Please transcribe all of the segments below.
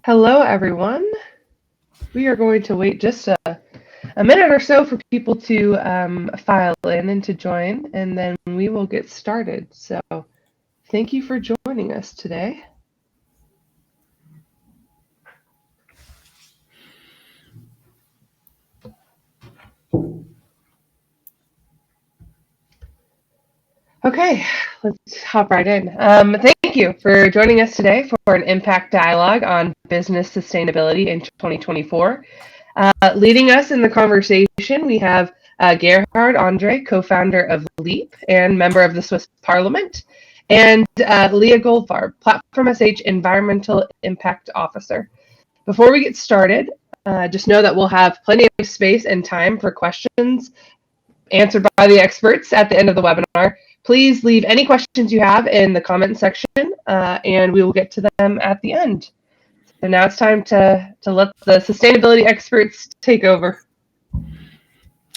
Hello, everyone. We are going to wait just a minute or so for people to file in and to join, and then we will get started. So thank you for joining us today. Okay, let's hop right in. Thank you for joining us today for an impact dialogue on business sustainability in 2024. Leading us in the conversation, we have Gerhard Andrey, co-founder of Liip and member of the Swiss Parliament, and Leah Goldfarb, Platform.sh Environmental Impact Officer. Before we get started, just know that we'll have plenty of space and time for questions answered by the experts at the end of the webinar. Please leave any questions you have in the comment section, and we will get to them at the end. So now it's time to let the sustainability experts take over.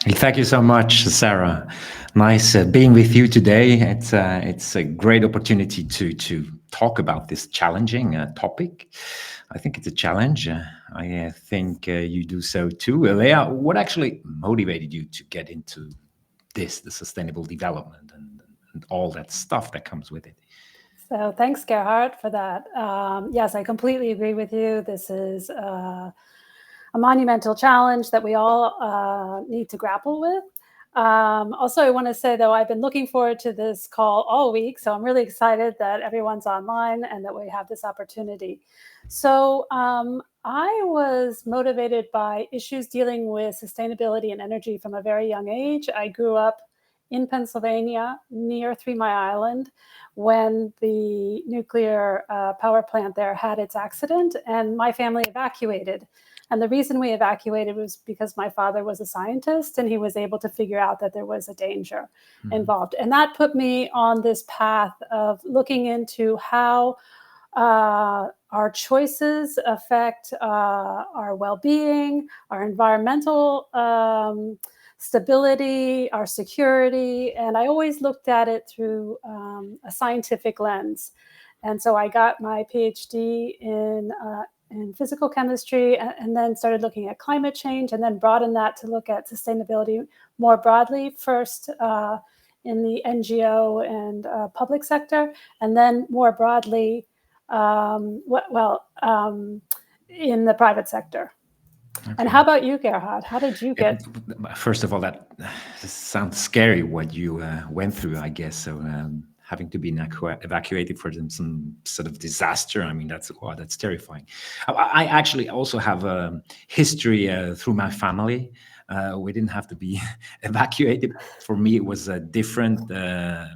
Thank you so much, Sarah. Nice being with you today. It's a great opportunity to talk about this challenging topic. I think it's a challenge. I think you do so too. Leah, what actually motivated you to get into the sustainable development and all that stuff that comes with it? So thanks, Gerhard, for that. Yes, I completely agree with you. This is a monumental challenge that we all need to grapple with. Also, I want to say, though, I've been looking forward to this call all week, so I'm really excited that everyone's online and that we have this opportunity. So I was motivated by issues dealing with sustainability and energy from a very young age. I grew up in Pennsylvania near 3 Mile Island when the nuclear power plant there had its accident, and my family evacuated. And the reason we evacuated was because my father was a scientist and he was able to figure out that there was a danger involved. And that put me on this path of looking into how our choices affect our well-being, our environmental stability, our security. And I always looked at it through a scientific lens. And so I got my PhD in physical chemistry, and then started looking at climate change, and then broadened that to look at sustainability more broadly, first in the NGO and public sector, and then more broadly, in the private sector. Okay. And how about you, Gerhard? How did you get? First of all, that sounds scary what you went through, I guess. So having to be evacuated for some sort of disaster. I mean, that's terrifying. I actually also have a history through my family. We didn't have to be evacuated. For me, it was different.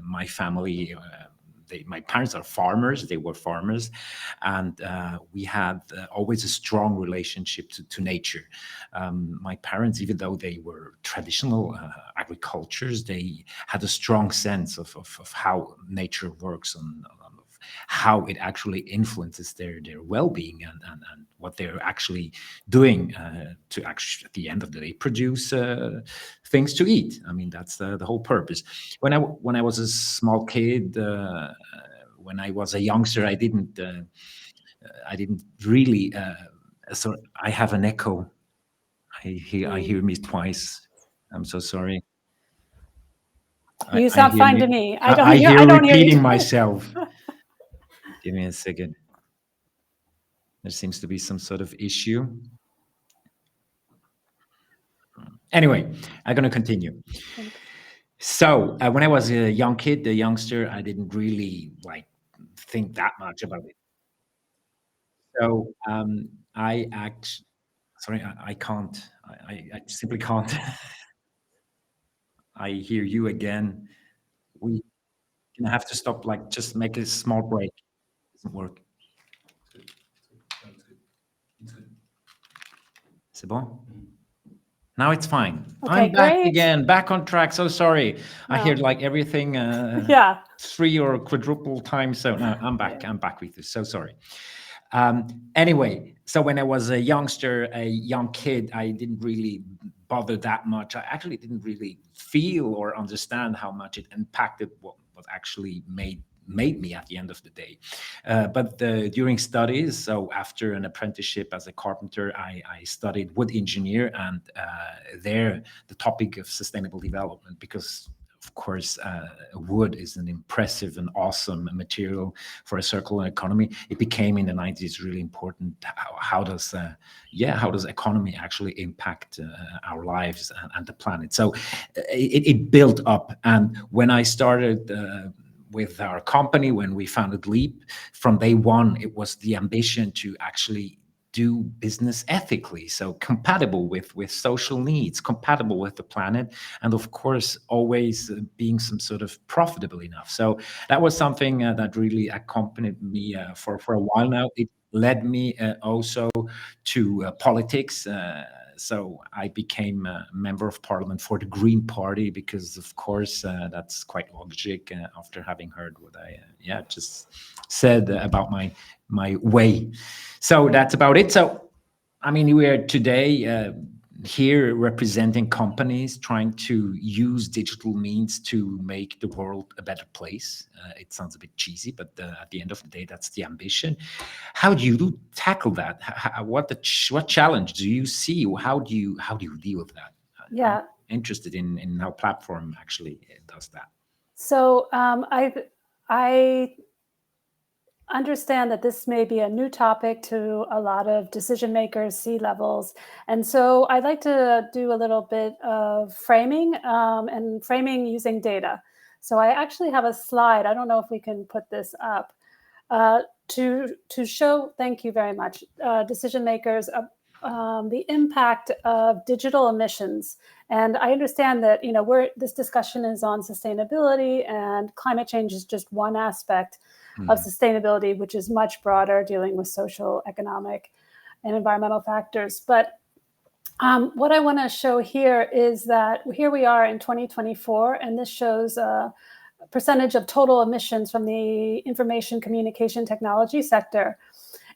My family, my parents are farmers. They were farmers, and we had always a strong relationship to nature. My parents, even though they were traditional agricultures, they had a strong sense of how nature works and how it actually influences their well-being and what they're actually doing to actually, at the end of the day, produce things to eat. I mean, that's the whole purpose. When I was a small kid, when I was a youngster, I didn't really. So I have an echo. I hear me twice. I'm so sorry. You sound fine to me. I don't repeating myself. Give me a second. There seems to be some sort of issue. Anyway, I'm going to continue. So when I was a young kid, a youngster, I didn't really think that much about it. So I can't. I simply can't. I hear you again. We gonna have to stop. Just make a small break. It doesn't work. C'est bon? Now it's fine. Okay, I'm back great. again, back on track. So sorry. I hear everything 3 or quadruple times. So no, I'm back. I'm back with you. So sorry. Anyway, so when I was a youngster, a young kid, I didn't really bother that much. I actually didn't really feel or understand how much it impacted what actually made made me at the end of the day. But during studies, so after an apprenticeship as a carpenter, I studied wood engineer, and there the topic of sustainable development, because of course, wood is an impressive and awesome material for a circular economy. It became in the 90s really important. How does economy actually impact our lives and the planet? So it built up. And when I started with our company, when we founded Liip, from day one, it was the ambition to actually do business ethically, so compatible with social needs, compatible with the planet, and of course always being some sort of profitable enough. So that was something that really accompanied me for a while now. It led me also to politics. So I became a member of parliament for the Green Party, because of course that's quite logic after having heard what I just said about my way. So that's about it. So, I mean, we are today here representing companies trying to use digital means to make the world a better place. It sounds a bit cheesy, but at the end of the day, that's the ambition. How do you tackle that? What challenge do you see? How do you deal with that? Yeah. I'm interested in how platform actually does that. So I understand that this may be a new topic to a lot of decision makers, C-levels. And so I'd like to do a little bit of framing and framing using data. So I actually have a slide. I don't know if we can put this up to show, thank you very much, decision makers, the impact of digital emissions. And I understand that, this discussion is on sustainability, and climate change is just one aspect of sustainability, which is much broader, dealing with social, economic, and environmental factors. But what I want to show here is that here we are in 2024, and this shows a percentage of total emissions from the information communication technology sector.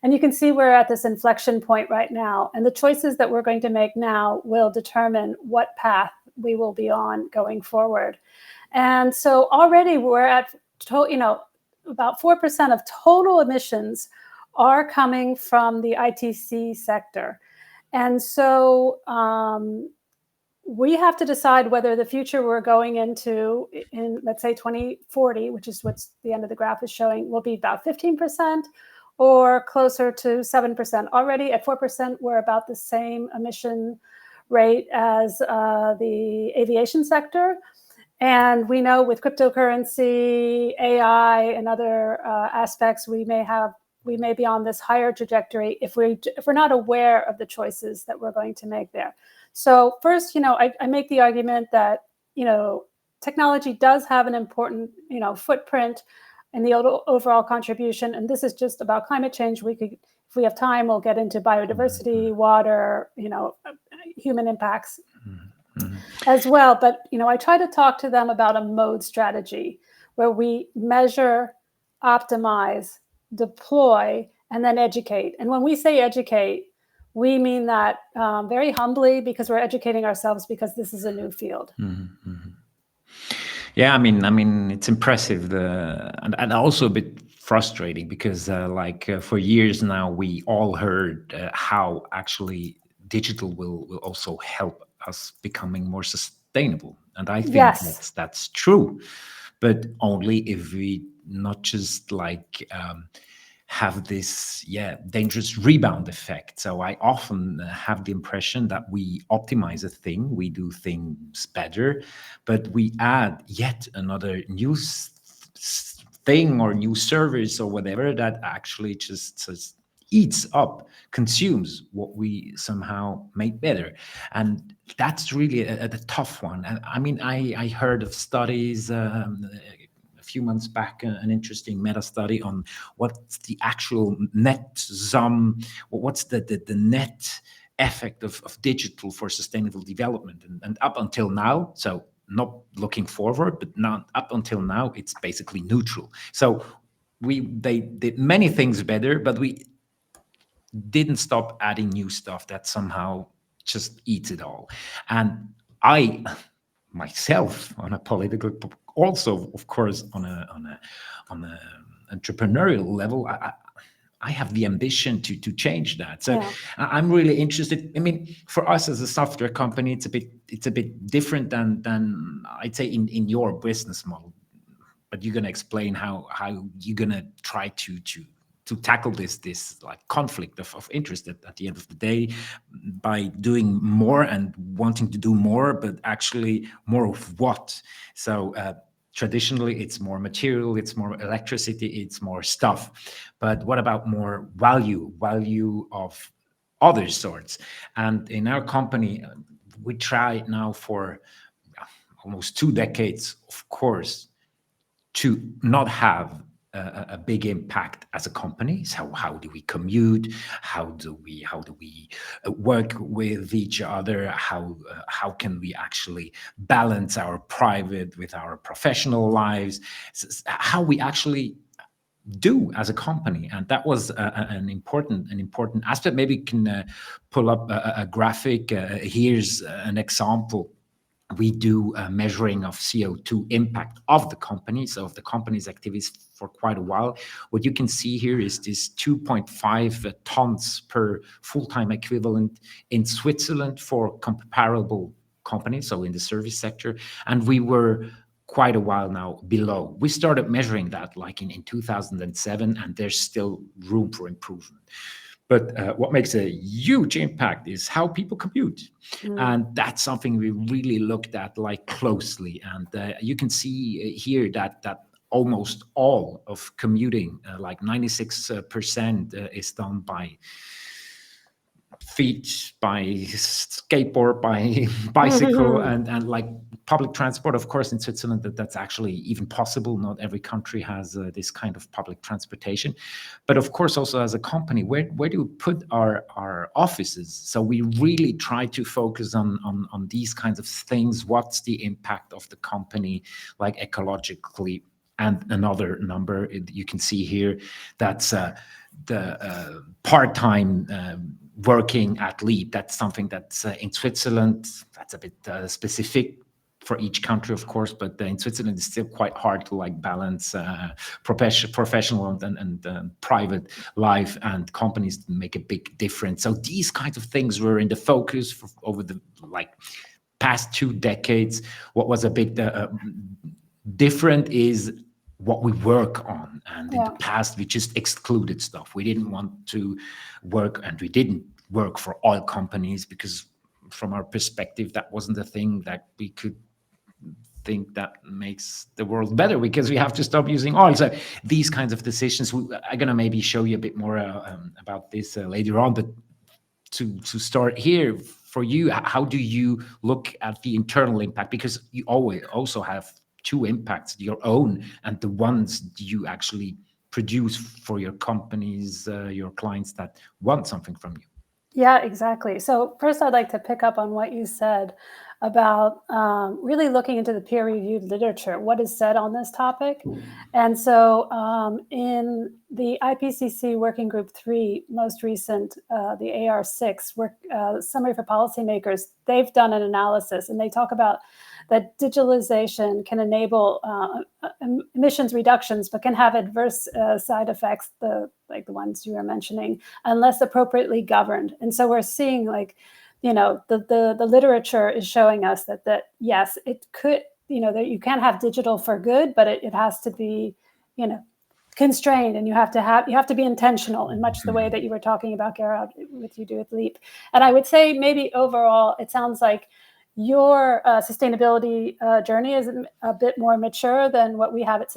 And you can see we're at this inflection point right now, and the choices that we're going to make now will determine what path we will be on going forward. And so already we're at, about 4% of total emissions are coming from the ITC sector. And so we have to decide whether the future we're going into in, let's say, 2040, which is what the end of the graph is showing, will be about 15% or closer to 7%. Already at 4%, we're about the same emission rate as the aviation sector. And we know with cryptocurrency, AI, and other aspects, we may be on this higher trajectory if we're not aware of the choices that we're going to make there. So first, I make the argument that technology does have an important footprint in the overall contribution, and this is just about climate change. We could, if we have time, we'll get into biodiversity, water, human impacts. As well. But, I try to talk to them about a mode strategy where we measure, optimize, deploy, and then educate. And when we say educate, we mean that very humbly, because we're educating ourselves, because this is a new field. Yeah, I mean, it's impressive, and also a bit frustrating, because for years now, we all heard how actually digital will also help us becoming more sustainable, and I think that's true, but only if we not just have this dangerous rebound effect. So I often have the impression that we optimize a thing, we do things better, but we add yet another new thing or new service or whatever that actually just eats up, consumes what we somehow make better. And that's really a tough one. And I mean, I heard of studies a few months back, an interesting meta study on what's the actual net sum, what's the net effect of digital for sustainable development. And up until now, so not looking forward, but not up until now, it's basically neutral. So they did many things better, but we didn't stop adding new stuff that somehow just eats it all. And I myself on a political, also of course on a entrepreneurial level, I have the ambition to change that. So Yeah. I'm really interested. I mean, for us as a software company, it's a bit different than I'd say in your business model. But you're gonna explain how you're gonna try to tackle this like conflict of interest at the end of the day by doing more and wanting to do more, but actually more of what. So traditionally it's more material, it's more electricity, it's more stuff. But what about more value of other sorts? And in our company, we try now for almost 2 decades, of course, to not have a big impact as a company. So how do we commute? How do we work with each other? How can we actually balance our private with our professional lives? How we actually do as a company. And that was an important aspect. Maybe you can pull up a graphic. Here's an example. We do a measuring of CO2 impact of the company, so of the company's activities for quite a while. What you can see here is this 2.5 tons per full-time equivalent in Switzerland for comparable companies, so in the service sector. And we were quite a while now below. We started measuring that like in 2007, and there's still room for improvement. But what makes a huge impact is how people commute. And that's something we really looked at like closely. And you can see here that almost all of commuting, like 96% is done by feet, by skateboard, by bicycle, and like public transport. Of course, in Switzerland, that's actually even possible. Not every country has this kind of public transportation. But of course, also as a company, where do we put our offices? So we really try to focus on these kinds of things. What's the impact of the company, like ecologically? And another number you can see here, that's the part-time working at Liip. That's something that's in Switzerland. That's a bit specific for each country, of course, but in Switzerland, it's still quite hard to like balance professional and private life, and companies make a big difference. So these kinds of things were in the focus over the like past 2 decades. What was a bit different is what we work on. And in the past, we just excluded stuff. We didn't want to work, and we didn't work for oil companies because from our perspective, that wasn't a thing that we could think that makes the world better, because we have to stop using oil. So these kinds of decisions, I'm going to maybe show you a bit more about this later on. But to start here, for you, how do you look at the internal impact? Because you always also have 2 impacts, your own and the ones you actually produce for your companies, your clients that want something from you. Yeah, exactly. So first, I'd like to pick up on what you said about really looking into the peer-reviewed literature, what is said on this topic. And so in the IPCC Working Group 3, most recent, the AR6, Summary for Policymakers, they've done an analysis, and they talk about that digitalization can enable emissions reductions, but can have adverse side effects, like the ones you were mentioning, unless appropriately governed. And so we're seeing, like, you know, the literature is showing us that yes, it could, you know, that you can have digital for good, but it has to be, you know, constrained, and you have to be intentional in much the way that you were talking about, Gerhard, with you do with Liip. And I would say maybe overall, it sounds like your sustainability journey is a bit more mature than what we have at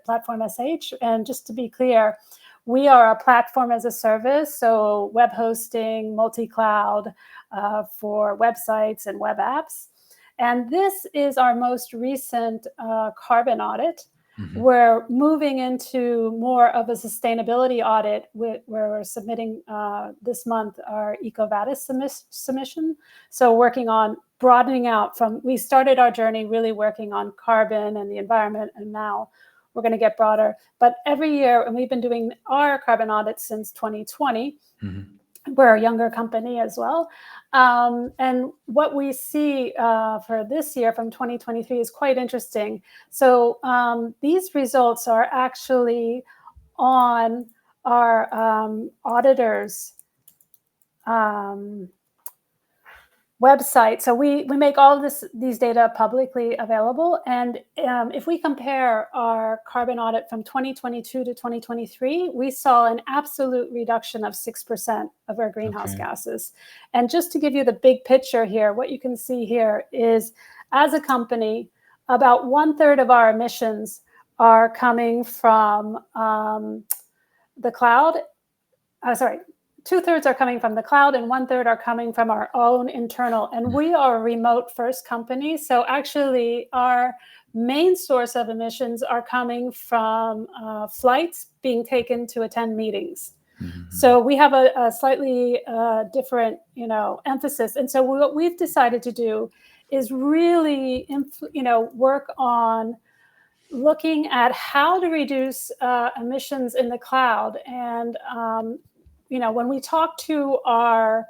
Platform.sh. And just to be clear, we are a platform as a service, so web hosting, multi-cloud for websites and web apps. And this is our most recent carbon audit. We're moving into more of a sustainability audit where we're submitting this month our EcoVadis submission. So working on broadening out we started our journey really working on carbon and the environment, and now we're going to get broader. But every year, and we've been doing our carbon audit since 2020, We're a younger company as well. And what we see for this year from 2023 is quite interesting. So these results are actually on our auditors' website. So we make all of these data publicly available. And if we compare our carbon audit from 2022 to 2023, we saw an absolute reduction of 6% of our greenhouse gases. And just to give you the big picture here, what you can see here is, as a company, about 1/3 of our emissions are coming from the cloud. 2/3 are coming from the cloud and 1/3 are coming from our own internal. And we are a remote first company. So actually our main source of emissions are coming from flights being taken to attend meetings. So we have a slightly different, emphasis. And so what we've decided to do is really, work on looking at how to reduce emissions in the cloud. And when we talk to our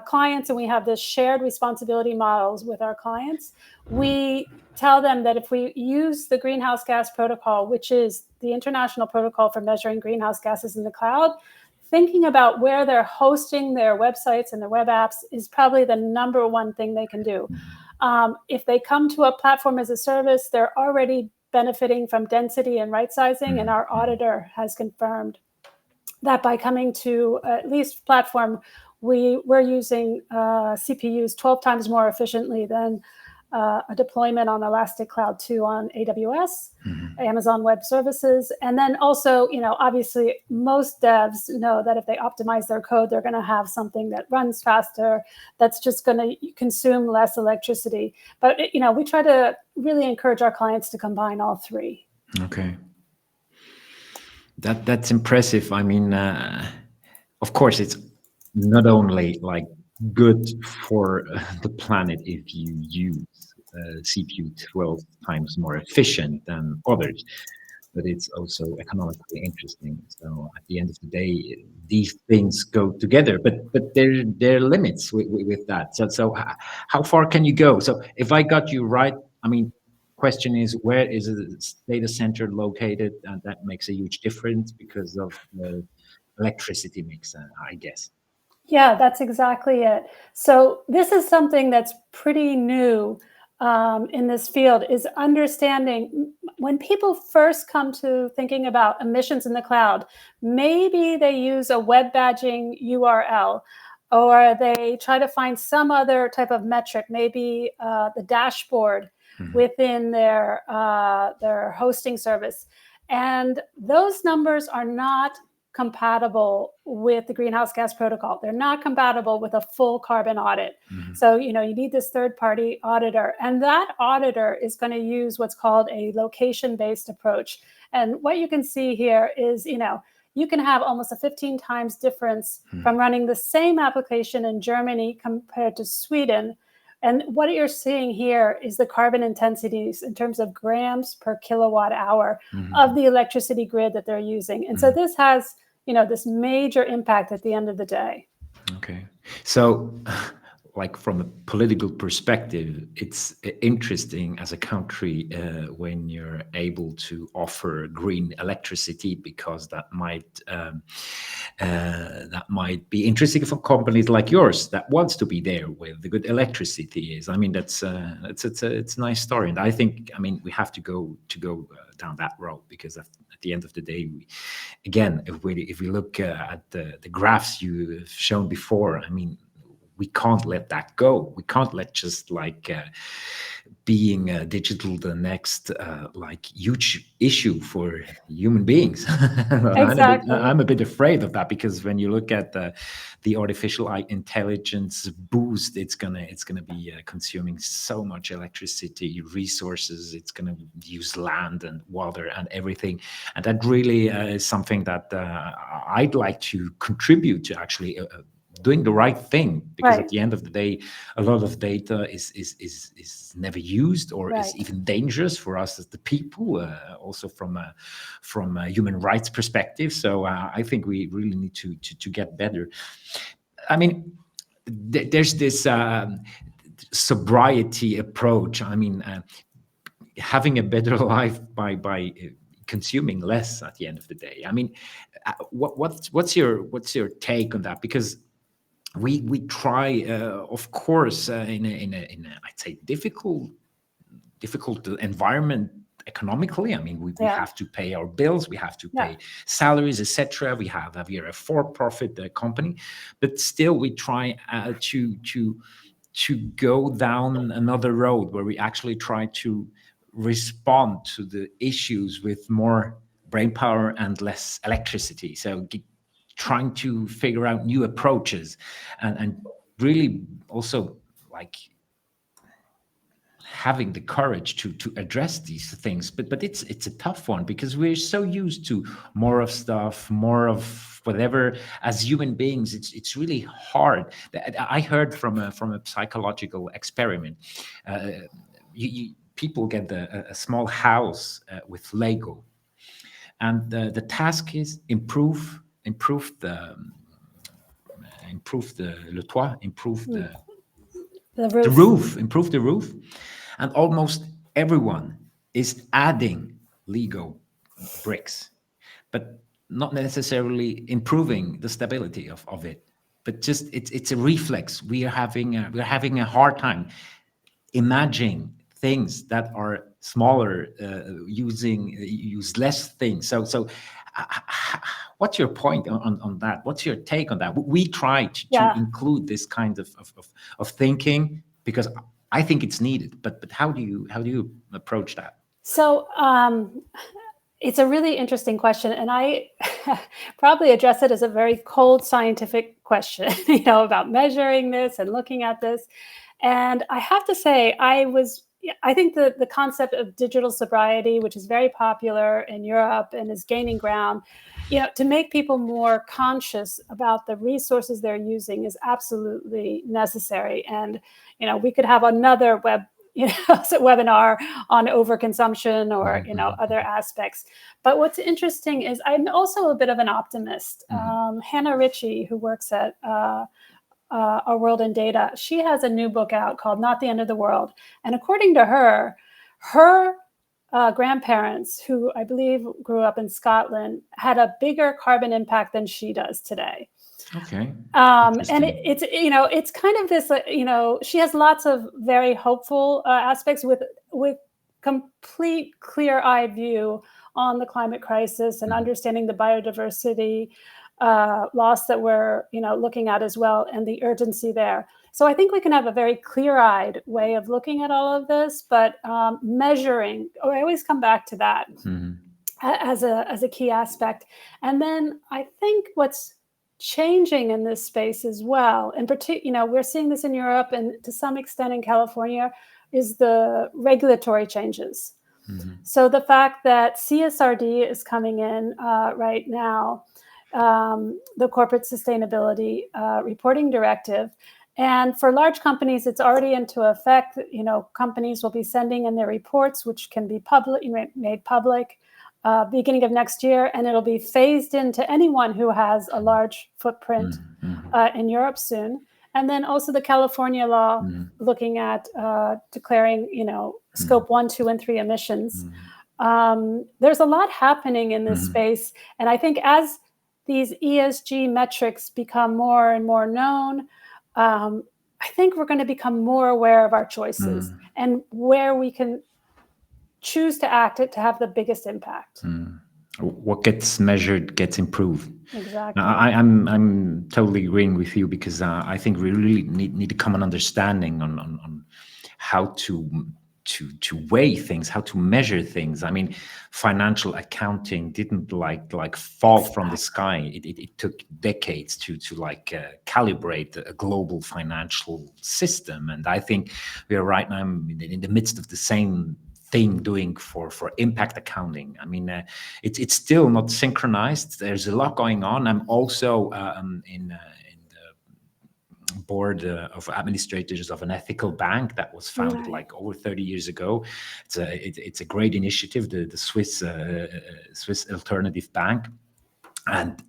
clients, and we have this shared responsibility models with our clients, we tell them that if we use the greenhouse gas protocol, which is the international protocol for measuring greenhouse gases in the cloud, thinking about where they're hosting their websites and their web apps is probably the number one thing they can do. If they come to a platform as a service, they're already benefiting from density and right sizing, and our auditor has confirmed that by coming to at least platform, we're using CPUs 12 times more efficiently than a deployment on Elastic Cloud 2 on AWS, Amazon Web Services. And then also, obviously most devs know that if they optimize their code, they're going to have something that runs faster, that's just going to consume less electricity. But, we try to really encourage our clients to combine all three. Okay. That's impressive. I mean, of course, it's not only like good for the planet if you use CPU 12 times more efficient than others, but it's also economically interesting. So at the end of the day, these things go together, but there are limits with that. So how far can you go? So if I got you right, I mean, question is, where is a data center located? And that makes a huge difference because of the electricity mix, I guess. Yeah, that's exactly it. So this is something that's pretty new in this field, is understanding when people first come to thinking about emissions in the cloud, maybe they use a web badging URL, or they try to find some other type of metric, maybe the dashboard within their hosting service. And those numbers are not compatible with the greenhouse gas protocol. They're not compatible with a full carbon audit. So, you need this third-party auditor, and that auditor is going to use what's called a location-based approach. And what you can see here is, you can have almost a 15 times difference from running the same application in Germany compared to Sweden. And what you're seeing here is the carbon intensities in terms of grams per kilowatt hour of the electricity grid that they're using. And so this has, this major impact at the end of the day. Okay. So like from a political perspective, it's interesting as a country when you're able to offer green electricity, because that might be interesting for companies like yours that wants to be there where the good electricity is. I mean, it's a nice story, and I think, we have to go down that road, because at the end of the day, if we look at the graphs you've shown before, we can't let that go. We can't let just being digital the next huge issue for human beings. Exactly. I'm a bit afraid of that, because when you look at the artificial intelligence boost, it's gonna be consuming so much electricity, resources. It's gonna use land and water and everything, and that really is something that I'd like to contribute to actually. Doing the right thing, because at the end of the day, a lot of data is never used, or is even dangerous for us as the people, also from a human rights perspective. So I think we really need to get better. I mean, there's this sobriety approach. I mean, having a better life by consuming less at the end of the day. I mean, what's your take on that? Because we try, of course, in a I'd say difficult environment economically. I mean, we have to pay our bills, we have to pay salaries, etc. We are a for-profit company, but still we try to go down another road where we actually try to respond to the issues with more brain power and less electricity. So trying to figure out new approaches and really also like having the courage to address these things, but it's a tough one because we're so used to more of stuff, more of whatever. As human beings, it's really hard. I heard from a psychological experiment. People get a small house with Lego, and the task is improve the le toit, improve the roof, improve the roof. And almost everyone is adding Lego bricks, but not necessarily improving the stability of it. But just it's a reflex. We're having a hard time imagining things that are smaller, use less things. So what's your point on that? What's your take on that? We try to include this kind of thinking because I think it's needed, but how do you approach that? So it's a really interesting question, and I probably address it as a very cold scientific question, about measuring this and looking at this. And I have to say, I think the concept of digital sobriety, which is very popular in Europe and is gaining ground, to make people more conscious about the resources they're using is absolutely necessary. And, we could have another webinar on overconsumption or, other aspects. But what's interesting is I'm also a bit of an optimist. Hannah Ritchie, who works at Our World in Data, she has a new book out called Not the End of the World. And according to her grandparents, who I believe grew up in Scotland, had a bigger carbon impact than she does today. Okay. And it's kind of this, she has lots of very hopeful aspects with complete clear-eyed view on the climate crisis and understanding the biodiversity loss that we're looking at as well, and the urgency there. So I think we can have a very clear-eyed way of looking at all of this, but measuring, I always come back to that as a key aspect. And then I think what's changing in this space as well, in particular, we're seeing this in Europe and to some extent in California, is the regulatory changes. So the fact that CSRD is coming in right now, the Corporate Sustainability Reporting Directive. And for large companies, it's already into effect. Companies will be sending in their reports, which can be made public beginning of next year, and it'll be phased into anyone who has a large footprint in Europe soon. And then also the California law looking at declaring, scope 1, 2, and 3 emissions. There's a lot happening in this space. And I think as these ESG metrics become more and more known, I think we're going to become more aware of our choices and where we can choose to act it to have the biggest impact. What gets measured gets improved. Exactly. Now, I'm totally agreeing with you because I think we really need a common understanding on how to weigh things, how to measure things. I mean, financial accounting didn't like fall from the sky. It took decades to calibrate a global financial system, and I think we are right now in the midst of the same thing doing for impact accounting. I mean, it's still not synchronized. There's a lot going on. I'm also in the board of administrators of an ethical bank that was founded like over 30 years ago. It's a great initiative, the Swiss Alternative Bank, and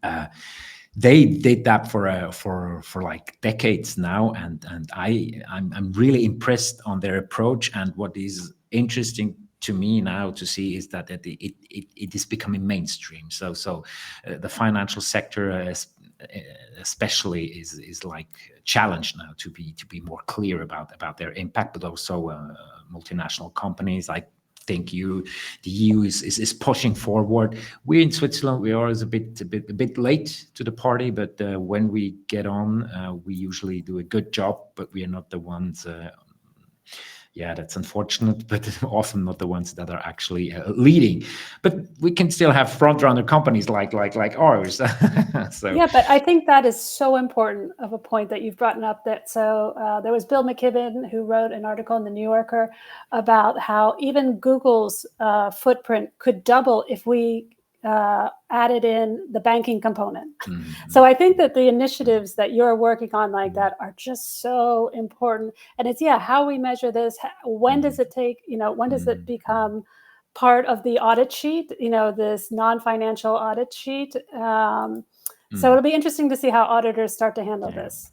they did that for like decades now, and I'm really impressed on their approach. And what is interesting to me now to see is that it is becoming mainstream. So the financial sector especially is like challenged now to be more clear about their impact, but also multinational companies. I think the EU is pushing forward. We in Switzerland, we are always a bit late to the party, but when we get on, we usually do a good job. But we are not the ones. Yeah, that's unfortunate, but often not the ones that are actually leading. But we can still have front runner companies like ours. So yeah, but I think that is so important of a point that you've brought up. That there was Bill McKibben who wrote an article in the New Yorker about how even Google's footprint could double if we added in the banking component. So I think that the initiatives that you're working on like that are just so important. And it's, how we measure this. When does it take, when does it become part of the audit sheet, this non-financial audit sheet? So it'll be interesting to see how auditors start to handle this.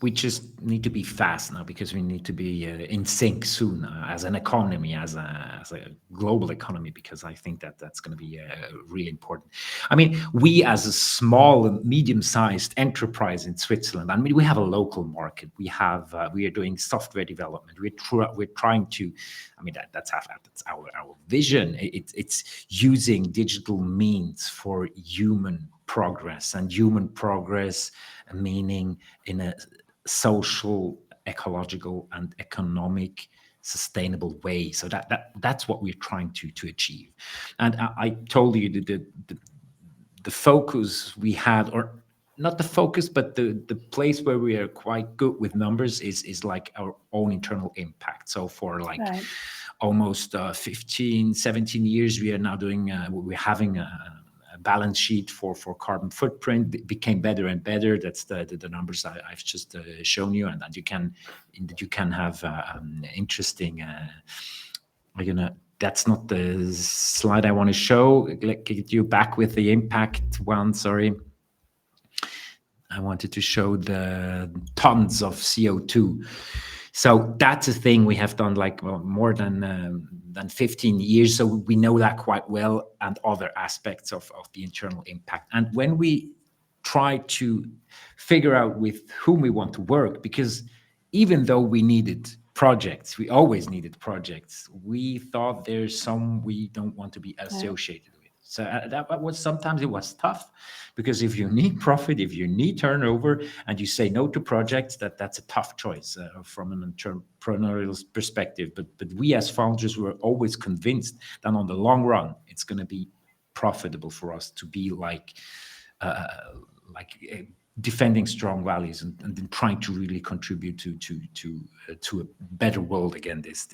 We just need to be fast now, because we need to be in sync soon as an economy, as a global economy, because I think that's going to be really important. I mean, we as a small and medium-sized enterprise in Switzerland, I mean, we have a local market. We are doing software development. We're trying to, I mean, that's our vision. It's using digital means for human progress, and human progress meaning in a social, ecological, and economic sustainable way. So that's what we're trying to achieve. And I told you the focus we had, or not the focus, but the place where we are quite good with numbers is like our own internal impact. So for like almost 15, 17 years, we are now doing, we're having a balance sheet for carbon footprint. It became better and better. That's the numbers I've just shown you, and that you can have interesting. That's not the slide I want to show. Get you back with the impact one. Sorry, I wanted to show the tons of CO2. So that's a thing we have done like more than 15 years. So we know that quite well, and other aspects of the internal impact. And when we try to figure out with whom we want to work, because even though we needed projects, we always needed projects, we thought there's some we don't want to be associated with. So that was, sometimes it was tough, because if you need profit, if you need turnover, and you say no to projects, that's a tough choice from an entrepreneurial perspective. But we as founders were always convinced that on the long run, it's going to be profitable for us to be like defending strong values and trying to really contribute to a better world. Again, this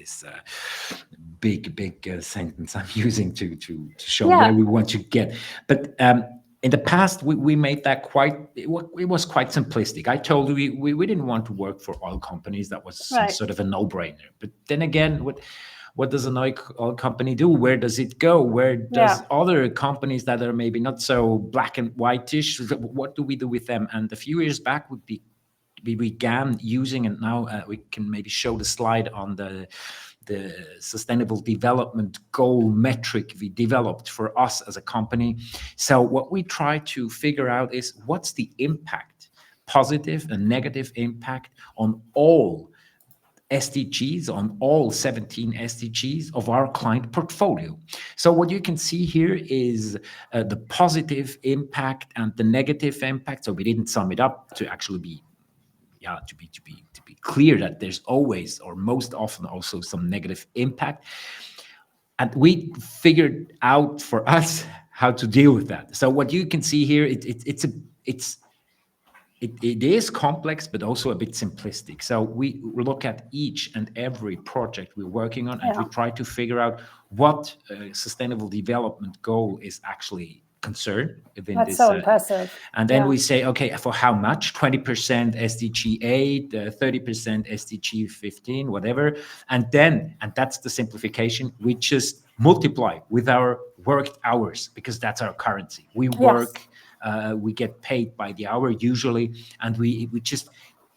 big sentence I'm using to show where we want to get. But in the past, we made that it was quite simplistic. I told you we didn't want to work for oil companies. That was sort of a no-brainer. But then again, what does an oil company do? Where does it go? Where does other companies that are maybe not so black and whitish, what do we do with them? And a few years back, we began using, and now we can maybe show the slide on the sustainable development goal metric we developed for us as a company. So what we try to figure out is what's the impact, positive and negative impact, on all SDGs, on all 17 SDGs of our client portfolio. So what you can see here is the positive impact and the negative impact. So we didn't sum it up to actually be to be clear that there's always, or most often, also some negative impact. And we figured out for us how to deal with that. So what you can see here, it is complex, but also a bit simplistic. So we look at each and every project we're working on, and we try to figure out what sustainable development goal is actually concerned within this. That's so impressive. And then we say, okay, for how much? 20% SDG 8, 30% SDG 15, whatever. And that's the simplification. We just multiply with our worked hours, because that's our currency. We work We get paid by the hour usually, and we just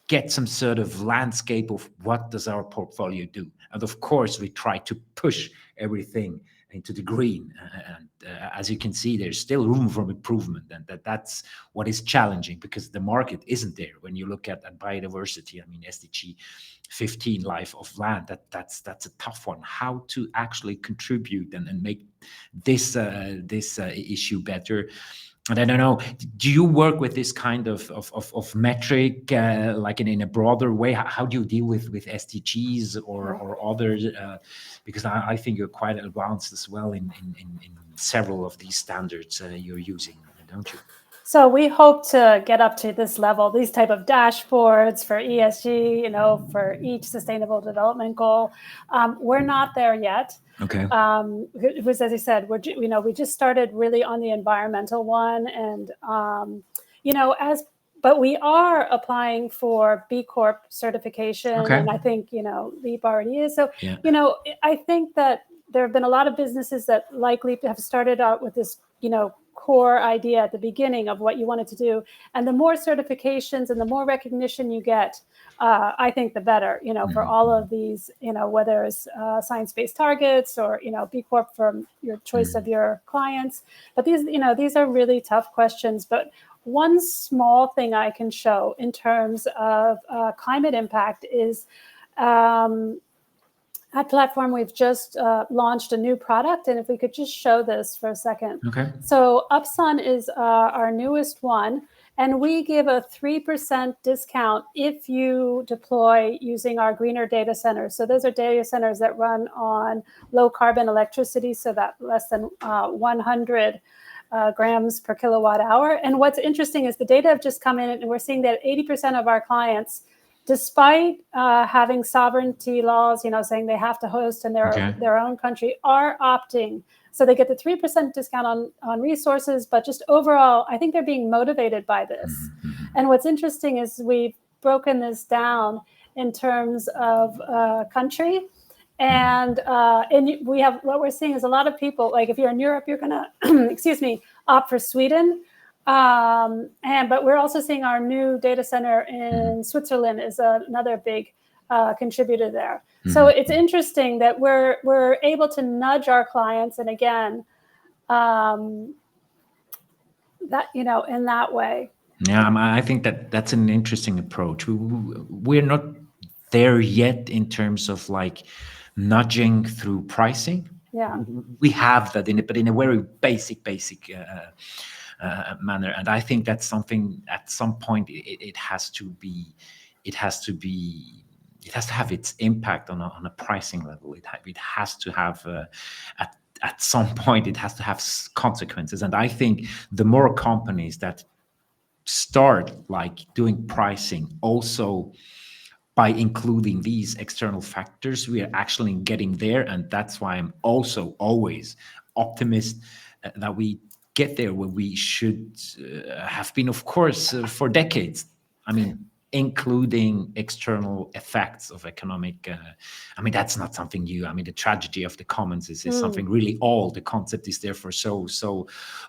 get some sort of landscape of what does our portfolio do. And of course, we try to push everything into the green. And as you can see, there's still room for improvement. And that's what is challenging, because the market isn't there. When you look at biodiversity, I mean, SDG 15, life of land, that's a tough one. How to actually contribute and make this issue better. And I don't know, do you work with this kind of metric, like in a broader way? How do you deal with SDGs or others? Because I think you're quite advanced as well in several of these standards you're using, don't you? So we hope to get up to this level, these type of dashboards for ESG, for each sustainable development goal. We're not there yet. Okay. It was, as I said, we just started really on the environmental one, and but we are applying for B Corp certification, Okay. and I think Liip already is. So Yeah. I think that there have been a lot of businesses that likely have started out with this core idea at the beginning of what you wanted to do, and the more certifications and the more recognition you get, I think the better, for all of these, whether it's science-based targets or, B Corp from your choice of your clients. But these are really tough questions. But one small thing I can show in terms of climate impact is at Platform, we've just launched a new product. And if we could just show this for a second. Okay. So UpSun is our newest one. And we give a 3% discount if you deploy using our greener data centers. So those are data centers that run on low carbon electricity, so that less than 100 grams per kilowatt hour. And what's interesting is the data have just come in, and we're seeing that 80% of our clients, despite having sovereignty laws, saying they have to host in their own country, are opting. So they get the 3% discount on resources, but just overall, I think they're being motivated by this. Mm-hmm. And what's interesting is we've broken this down in terms of country. And we have, what we're seeing is a lot of people, like if you're in Europe, you're gonna, opt for Sweden. But we're also seeing our new data center in Switzerland is another big contributor there. So it's interesting that we're able to nudge our clients, and again, that in that way. Yeah, I think that's an interesting approach. We're not there yet in terms of like nudging through pricing. Yeah, we have that but in a very basic manner, and I think that's something at some point it has to have its impact on a pricing level. It has to have at some point it has to have consequences. And I think the more companies that start like doing pricing also by including these external factors, we are actually getting there. And that's why I'm also always optimist that we get there where we should have been, of course, for decades. I mean, including external effects of economic. That's not something new. The tragedy of the commons is something really old. The concept is there for so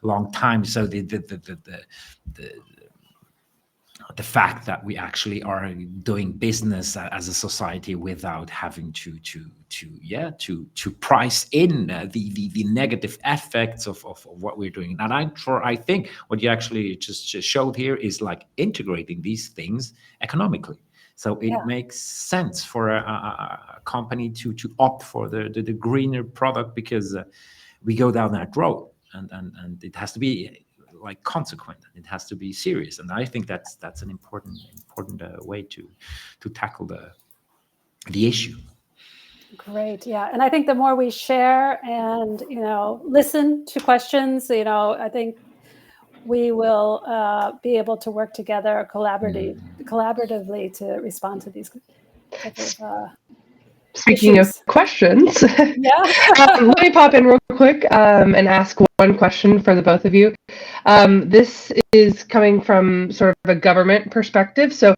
long time. So the fact that we actually are doing business as a society without having to price in the negative effects of what we're doing. And I think what you actually just showed here is like integrating these things economically. So it makes sense for a company to opt for the greener product, because we go down that road, and it has to be like consequent. It has to be serious, and I think that's an important way to tackle the issue. Great, yeah, and I think the more we share and listen to questions, I think we will be able to work together collaboratively to respond to these type of Speaking issues. of questions, yeah. let me pop in real quick and ask one question for the both of you. This is coming from sort of a government perspective, so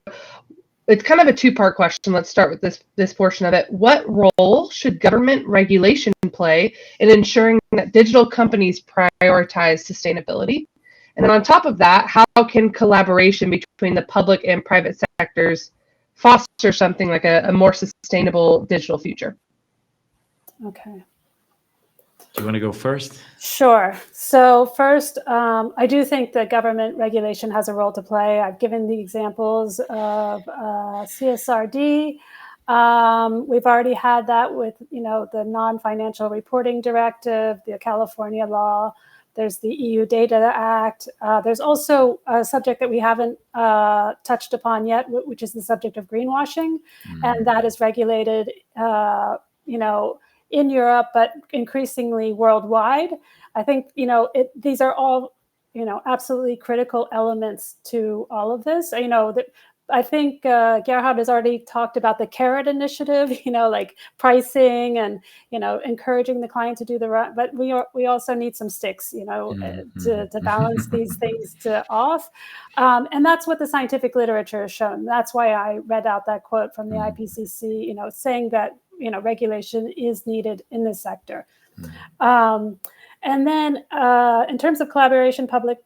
it's kind of a two-part question. Let's start with this portion of it. What role should government regulation play in ensuring that digital companies prioritize sustainability? And then on top of that, how can collaboration between the public and private sectors foster something like a more sustainable digital future? Okay. Do you want to go first? Sure. So first, I do think that government regulation has a role to play. I've given the examples of CSRD. We've already had that with, the non-financial reporting directive, the California law. There's the EU Data Act. There's also a subject that we haven't touched upon yet, which is the subject of greenwashing, and that is regulated, in Europe, but increasingly worldwide. I think, these are all, absolutely critical elements to all of this. I think Gerhard has already talked about the carrot initiative, like pricing and, encouraging the client to do the right, but we also need some sticks, to balance these things off. And that's what the scientific literature has shown. That's why I read out that quote from the IPCC, saying that, regulation is needed in this sector. And then in terms of collaboration, public,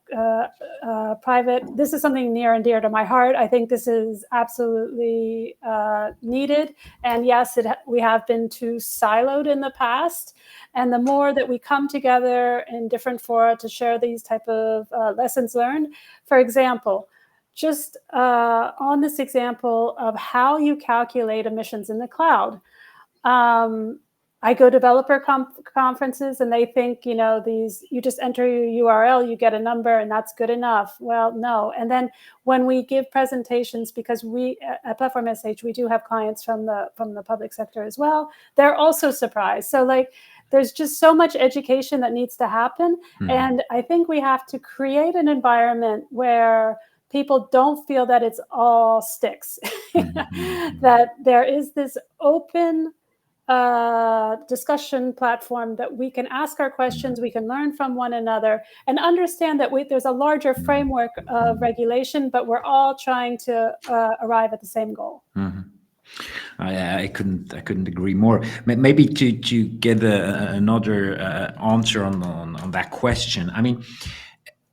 private, this is something near and dear to my heart. I think this is absolutely needed. And yes, we have been too siloed in the past. And the more that we come together in different fora to share these type of lessons learned, for example, just on this example of how you calculate emissions in the cloud. I go to developer conferences and they think, you just enter your URL, you get a number and that's good enough. Well, no. And then when we give presentations, because we at Platform.sh, we do have clients from the public sector as well, they're also surprised. So there's just so much education that needs to happen. And I think we have to create an environment where people don't feel that it's all sticks, that there is this open discussion platform that we can ask our questions, we can learn from one another, and understand that there's a larger framework of regulation, but we're all trying to arrive at the same goal. I couldn't agree more. Maybe to get another answer on that question. I mean,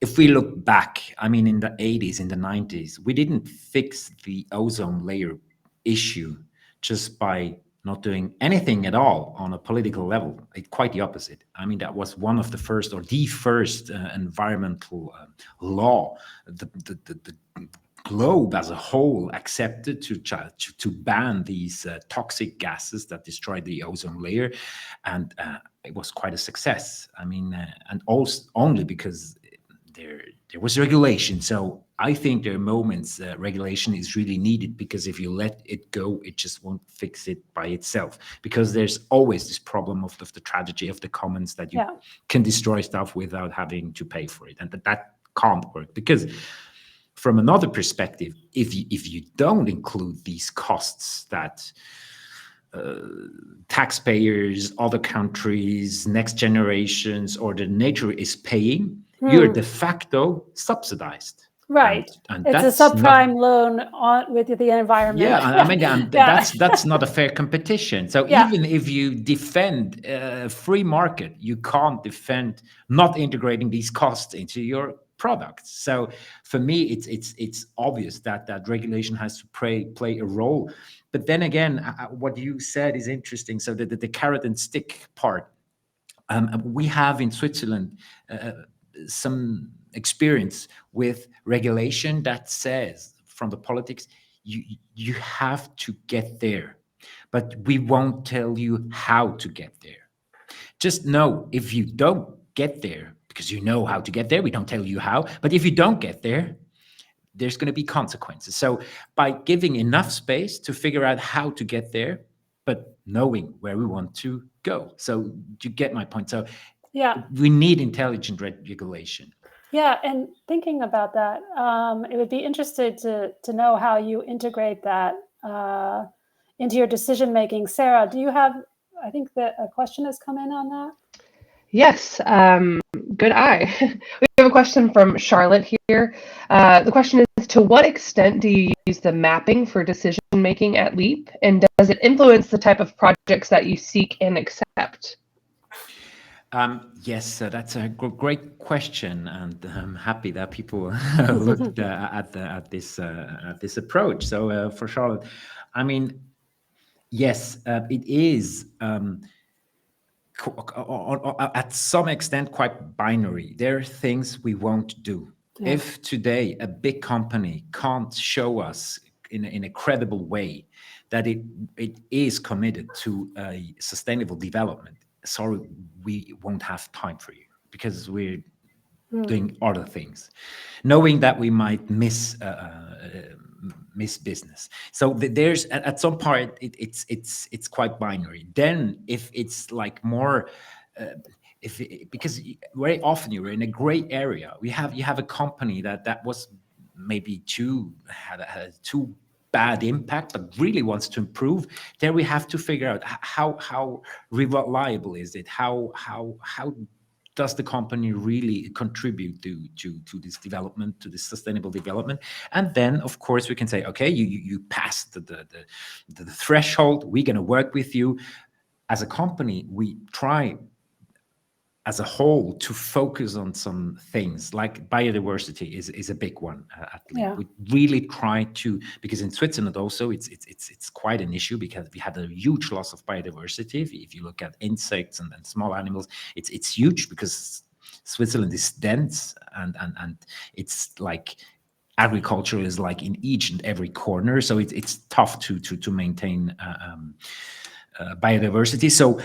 if we look back, in the 80s, in the 90s, we didn't fix the ozone layer issue just by not doing anything at all on a political level. Quite the opposite. That was one of the first, or the first environmental law the globe as a whole accepted to ban these toxic gases that destroy the ozone layer, and it was quite a success. And also only because there was regulation. So I think there are moments regulation is really needed, because if you let it go, it just won't fix it by itself. Because there's always this problem of the tragedy of the commons, that you can destroy stuff without having to pay for it, and that can't work. Because from another perspective, if you don't include these costs that taxpayers, other countries, next generations, or the nature is paying, you're de facto subsidized. Right. And it's a subprime loan with the environment. Yeah, that's not a fair competition. So even if you defend free market, you can't defend not integrating these costs into your products. So for me, it's obvious that regulation has to play a role. But then again, what you said is interesting. So the carrot and stick part, we have in Switzerland some experience with regulation that says, from the politics, you have to get there, but we won't tell you how to get there. Just know, if you don't get there, because you know how to get there, we don't tell you how, but if you don't get there, there's going to be consequences. So by giving enough space to figure out how to get there, but knowing where we want to go. So you get my point. So we need intelligent regulation. Yeah, and thinking about that, it would be interesting to know how you integrate that into your decision making. Sarah, do you have? I think that a question has come in on that. Yes, good eye. We have a question from Charlotte here. The question is, to what extent do you use the mapping for decision making at Liip, and does it influence the type of projects that you seek and accept? Yes, that's a great question, and I'm happy that people looked at this approach. So for Charlotte, I mean, yes, it is at some extent quite binary. There are things we won't do. Yeah. If today a big company can't show us in a credible way that it is committed to a sustainable development, sorry, we won't have time for you because we're doing other things, knowing that we might miss business. So there's at some part it's quite binary. Then if it's like more, because very often you're in a gray area. You have a company that was maybe had too bad impact, but really wants to improve. There we have to figure out how reliable is it? How does the company really contribute to this development, to this sustainable development? And then, of course, we can say, okay, you passed the threshold. We're going to work with you. As a company, we try as a whole to focus on some things like biodiversity is a big one at Leap. Yeah. We really try to, because in Switzerland also it's quite an issue because we had a huge loss of biodiversity. If you look at insects and small animals, it's huge because Switzerland is dense and it's like agriculture is like in each and every corner, so it's tough to maintain biodiversity. So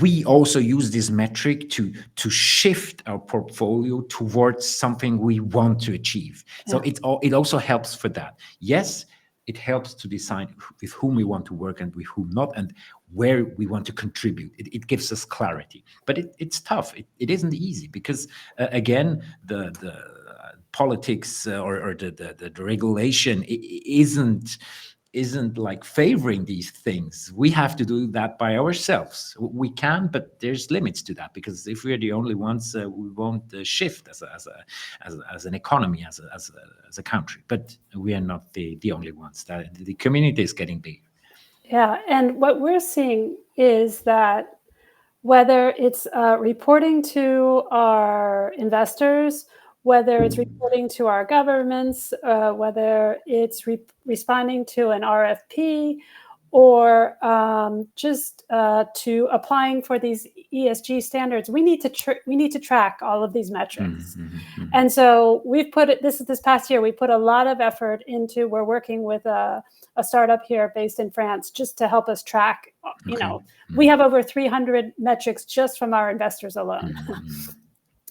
we also use this metric to shift our portfolio towards something we want to achieve. So it also helps for that. Yes, it helps to decide with whom we want to work and with whom not, and where we want to contribute. It gives us clarity, but it's tough. It isn't easy because again, the politics or the regulation isn't like favoring these things. We have to do that by ourselves. We can, but there's limits to that because if we're the only ones, we won't shift as an economy, as a country. But we are not the only ones. The community is getting bigger. Yeah, and what we're seeing is that whether it's reporting to our investors, whether it's reporting to our governments, whether it's responding to an RFP, or just to applying for these ESG standards, we need to track all of these metrics. And so we've put it this past year. We put a lot of effort into. We're working with a startup here based in France just to help us track. You know, we have over 300 metrics just from our investors alone.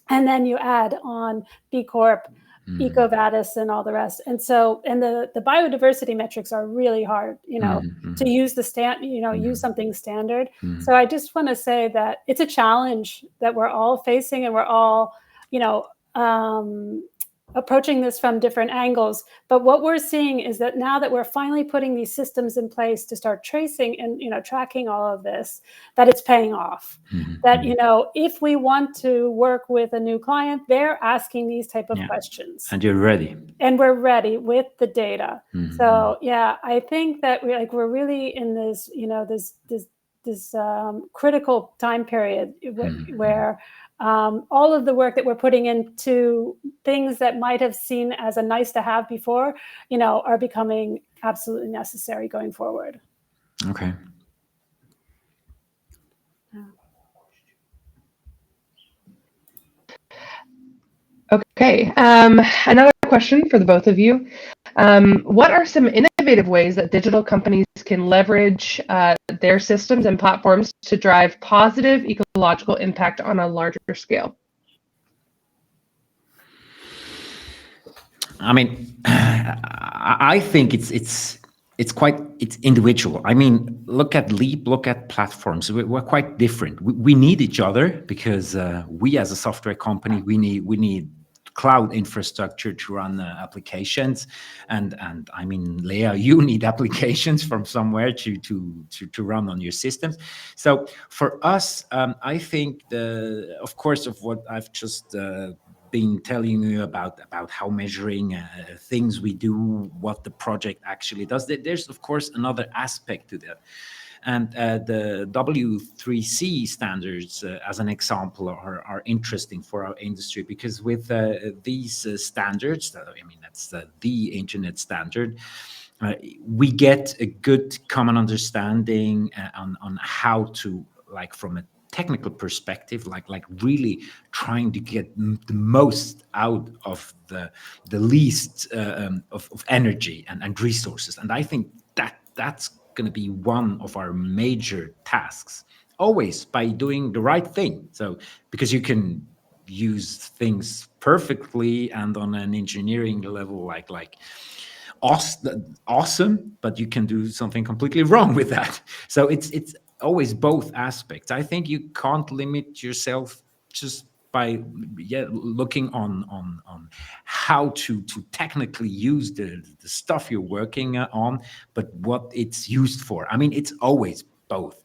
And then you add on B Corp, EcoVadis, and all the rest. And so, and the biodiversity metrics are really hard, you know, to use use something standard. So I just want to say that it's a challenge that we're all facing, and we're all, you know, approaching this from different angles. But what we're seeing is that now that we're finally putting these systems in place to start tracing and, you know, tracking all of this, that it's paying off. That, you know, if we want to work with a new client, they're asking these type of questions. And you're ready. And we're ready with the data. So yeah, I think that we're really in this, you know, this critical time period where all of the work that we're putting into things that might have seen as a nice to have before, you know, are becoming absolutely necessary going forward. Okay. Okay. Another question for the both of you. What are some innovative ways that digital companies can leverage their systems and platforms to drive positive ecological impact on a larger scale? I mean, I think it's individual. I mean, look at Leap, look at platforms. We're quite different. We need each other because we, as a software company, we need cloud infrastructure to run applications, and I mean, Leah, you need applications from somewhere to run on your systems. So for us, I think of course of what I've just been telling you about how measuring things we do, what the project actually does. There's of course another aspect to that, And the W3C standards, as an example, are interesting for our industry, because with these standards, I mean, that's the internet standard, we get a good common understanding on how to, like, from a technical perspective, like really trying to get the most out of the least of energy and resources. And I think that's going to be one of our major tasks, always by doing the right thing. So because you can use things perfectly and on an engineering level, like awesome, but you can do something completely wrong with that. So it's always both aspects. I think you can't limit yourself just by looking on how to technically use the stuff you're working on, but what it's used for. I mean, it's always both.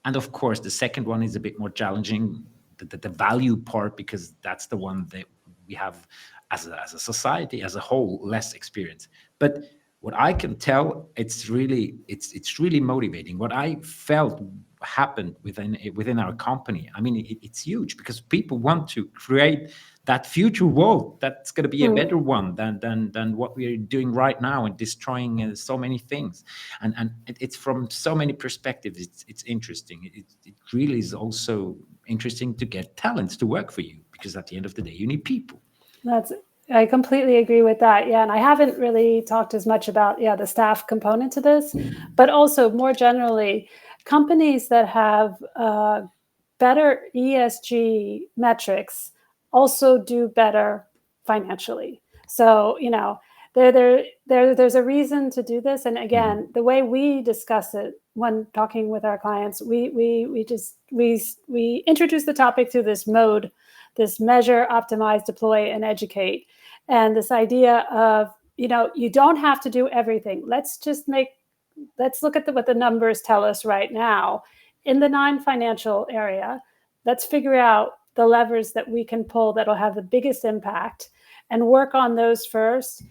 And of course, the second one is a bit more challenging, the value part, because that's the one that we have as a society as a whole less experience. But what I can tell, it's really motivating. What I felt happened within our company, I mean, it's huge, because people want to create that future world that's going to be a better one than what we're doing right now, and destroying so many things. And it's from so many perspectives. It's interesting. It really is also interesting to get talents to work for you, because at the end of the day, you need people. I completely agree with that. Yeah. And I haven't really talked as much about, the staff component to this, but also more generally, companies that have better ESG metrics also do better financially. So, there's a reason to do this. And again, the way we discuss it when talking with our clients, we introduce the topic through this mode, this measure, optimize, deploy, and educate. And this idea of, you don't have to do everything. Let's look at what the numbers tell us right now in the non-financial area. Let's figure out the levers that we can pull that'll have the biggest impact, and work on those first.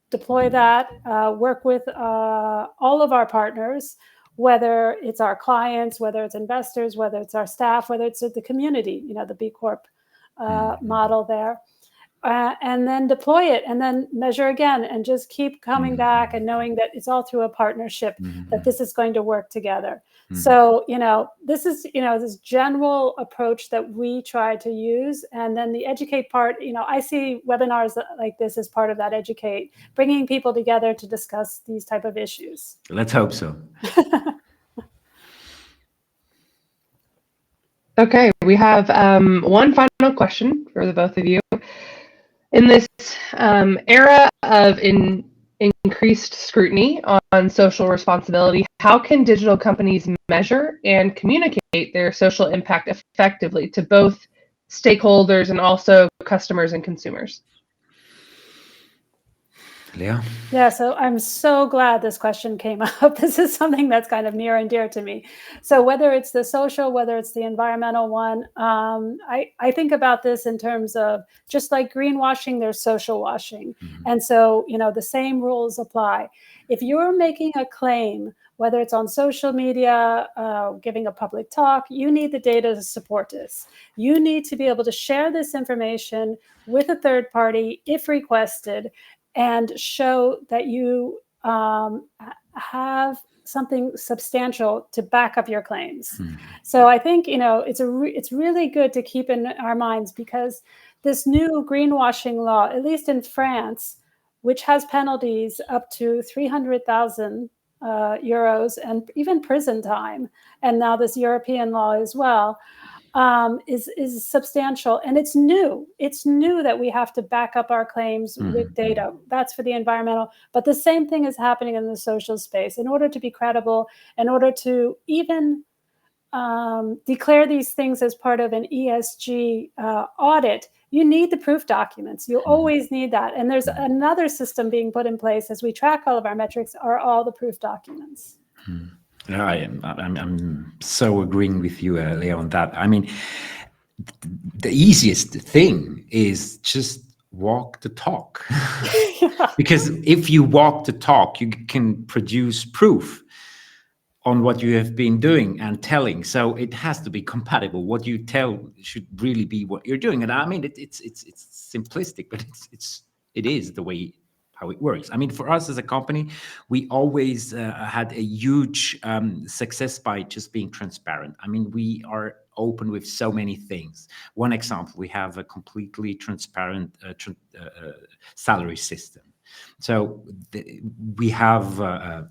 Deploy that, work with all of our partners, whether it's our clients, whether it's investors, whether it's our staff, whether it's the community, the B Corp model there. And then deploy it, and then measure again, and just keep coming back and knowing that it's all through a partnership, that this is going to work together. So, this is, this general approach that we try to use. And then the educate part, I see webinars like this as part of that educate, bringing people together to discuss these type of issues. Let's hope so. Okay, we have one final question for the both of you. In this era of increased scrutiny on social responsibility, how can digital companies measure and communicate their social impact effectively to both stakeholders and also customers and consumers? Leah? Yeah, so I'm so glad this question came up. This is something that's kind of near and dear to me. So whether it's the social, whether it's the environmental one, I think about this in terms of, just like greenwashing, there's social washing. And so, the same rules apply. If you're making a claim, whether it's on social media, giving a public talk, you need the data to support this. You need to be able to share this information with a third party if requested, and show that you have something substantial to back up your claims. So I think, it's really good to keep in our minds, because this new greenwashing law, at least in France, which has penalties up to 300,000 euros and even prison time, and now this European law as well, is substantial, and it's new. It's new that we have to back up our claims with data. That's for the environmental, but the same thing is happening in the social space. In order to be credible, in order to even declare these things as part of an ESG audit, you need the proof documents. You always need that. And there's another system being put in place as we track all of our metrics, are all the proof documents. Yeah, I'm so agreeing with you, Leah, on that. I mean, the easiest thing is just walk the talk. Because if you walk the talk, you can produce proof. on what you have been doing and telling. So it has to be compatible. What you tell should really be what you're doing. And I mean, it's simplistic, but it is the way how it works. I mean, for us as a company, we always had a huge success by just being transparent. I mean, we are open with so many things. One example, we have a completely transparent salary system. So we have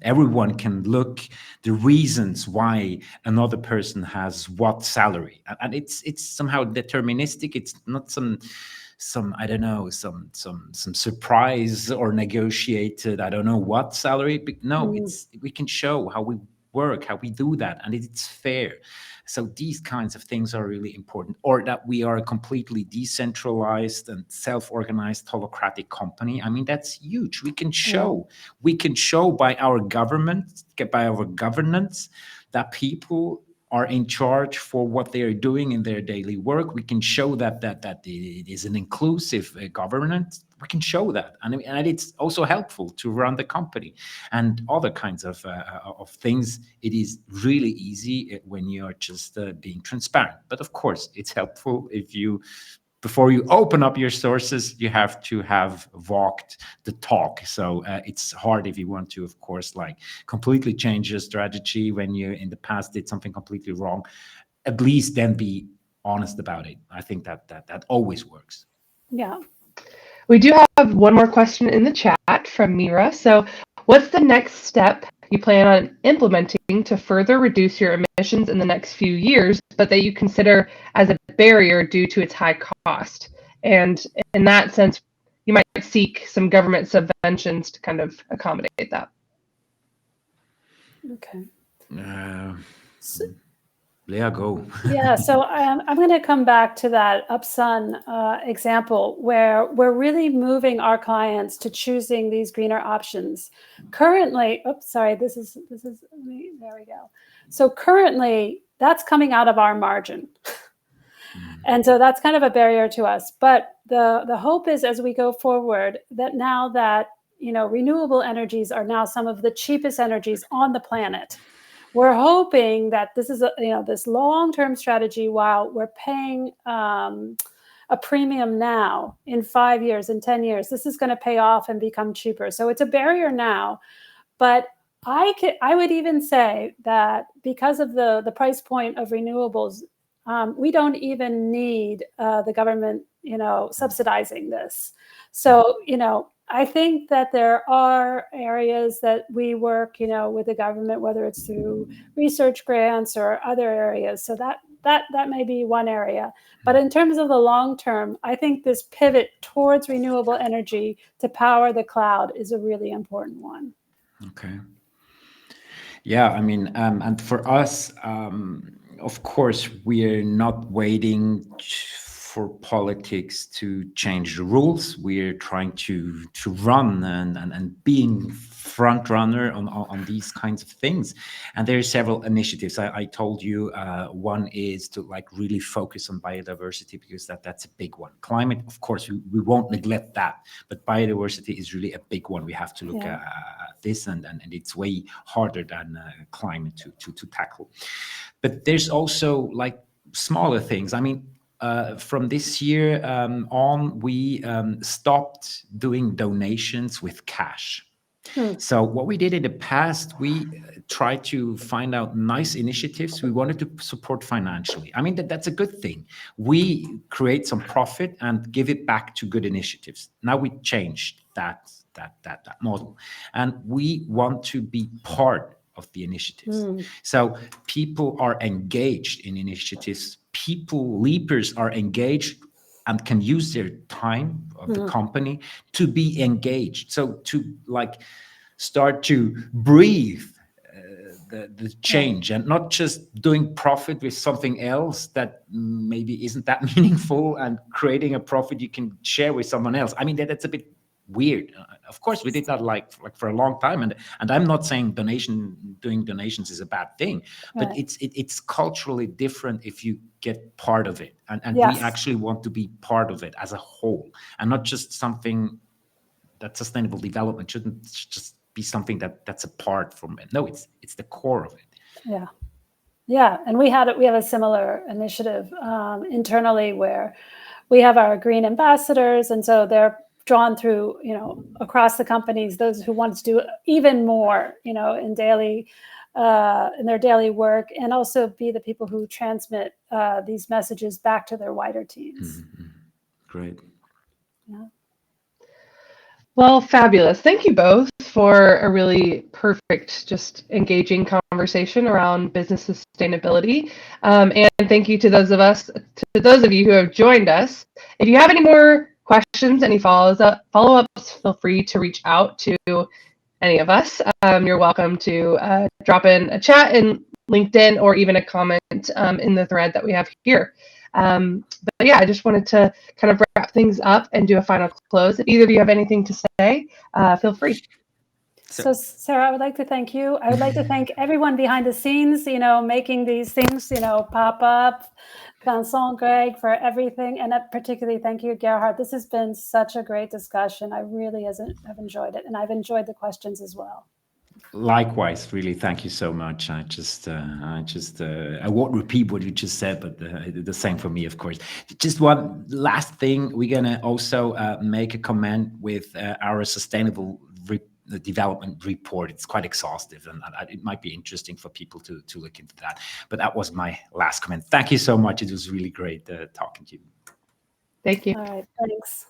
everyone can look the reasons why another person has what salary, and it's somehow deterministic. It's not some I don't know, some surprise or negotiated I don't know what salary. But no, it's we can show how we work, how we do that, and it's fair. So these kinds of things are really important. Or that we are a completely decentralized and self-organized holocratic company. I mean, that's huge. We can show by our government, by our governance, that people are in charge for what they are doing in their daily work. We can show that it is an inclusive governance. We can show that, and it's also helpful to run the company and other kinds of things. It is really easy when you are just being transparent. But of course, it's helpful if you, before you open up your sources, you have to have walked the talk. So it's hard if you want to, of course, like completely change your strategy when you in the past did something completely wrong. At least then be honest about it. I think that always works. Yeah. We do have one more question in the chat from Mira. So what's the next step you plan on implementing to further reduce your emissions in the next few years, but that you consider as a barrier due to its high cost? And in that sense, you might seek some government subventions to kind of accommodate that. Okay. Leah, go. Yeah, so I'm going to come back to that Upsun example where we're really moving our clients to choosing these greener options. Currently, this is there we go. So currently, that's coming out of our margin. And so that's kind of a barrier to us. But the hope is, as we go forward, that now that renewable energies are now some of the cheapest energies on the planet, we're hoping that this is this long-term strategy. While we're paying a premium now, in 5 years, in 10 years, this is going to pay off and become cheaper. So it's a barrier now, but I would even say that because of the price point of renewables, we don't even need the government, subsidizing this. So, I think that there are areas that we work, with the government, whether it's through research grants or other areas. So that may be one area. But in terms of the long term, I think this pivot towards renewable energy to power the cloud is a really important one. Okay. Yeah, I mean, and for us, of course, we're not waiting for politics to change the rules. We're trying to run and being front runner on these kinds of things. And there are several initiatives. I told you one is to really focus on biodiversity, because that's a big one. Climate, of course, we won't neglect that, but biodiversity is really a big one. We have to look at this, and it's way harder than climate to tackle. But there's also smaller things. I mean, from this year on, we stopped doing donations with cash. So what we did in the past, we tried to find out nice initiatives we wanted to support financially. I mean, that's a good thing. We create some profit and give it back to good initiatives. Now we changed that model, and we want to be part of the initiatives. So people are engaged in initiatives. Leapers are engaged and can use their time of the company to be engaged. So to start to breathe the change, and not just doing profit with something else that maybe isn't that meaningful, and creating a profit you can share with someone else. I mean, that's a bit weird. Of course, we did that for a long time, and I'm not saying doing donations is a bad thing, but it's culturally different if you get part of it, and we actually want to be part of it as a whole, and not just something that sustainable development shouldn't just be something that's apart from it. No, it's the core of it. Yeah, and we have a similar initiative internally where we have our green ambassadors, and so they're drawn through, across the companies, those who want to do even more, in their daily work, and also be the people who transmit these messages back to their wider teams. Mm-hmm. Great. Yeah. Well, fabulous. Thank you both for a really perfect, just engaging conversation around business sustainability. And thank you to those of you who have joined us. If you have any more questions, any follow-ups, feel free to reach out to any of us. You're welcome to drop in a chat in LinkedIn or even a comment in the thread that we have here. But yeah, I just wanted to kind of wrap things up and do a final close. If either of you have anything to say, feel free. So Sarah, I would like to thank you. I would like to thank everyone behind the scenes, making these things, pop up. Vincent, Greg, for everything. And particularly thank you, Gerhard. This has been such a great discussion. I really have enjoyed it. And I've enjoyed the questions as well. Likewise, really, thank you so much. I won't repeat what you just said, but the same for me, of course. Just one last thing, we're gonna also make a comment with our sustainable development report. It's quite exhaustive, and it might be interesting for people to look into that. But that was my last comment. Thank you so much. It was really great talking to you. Thank you. All right, thanks.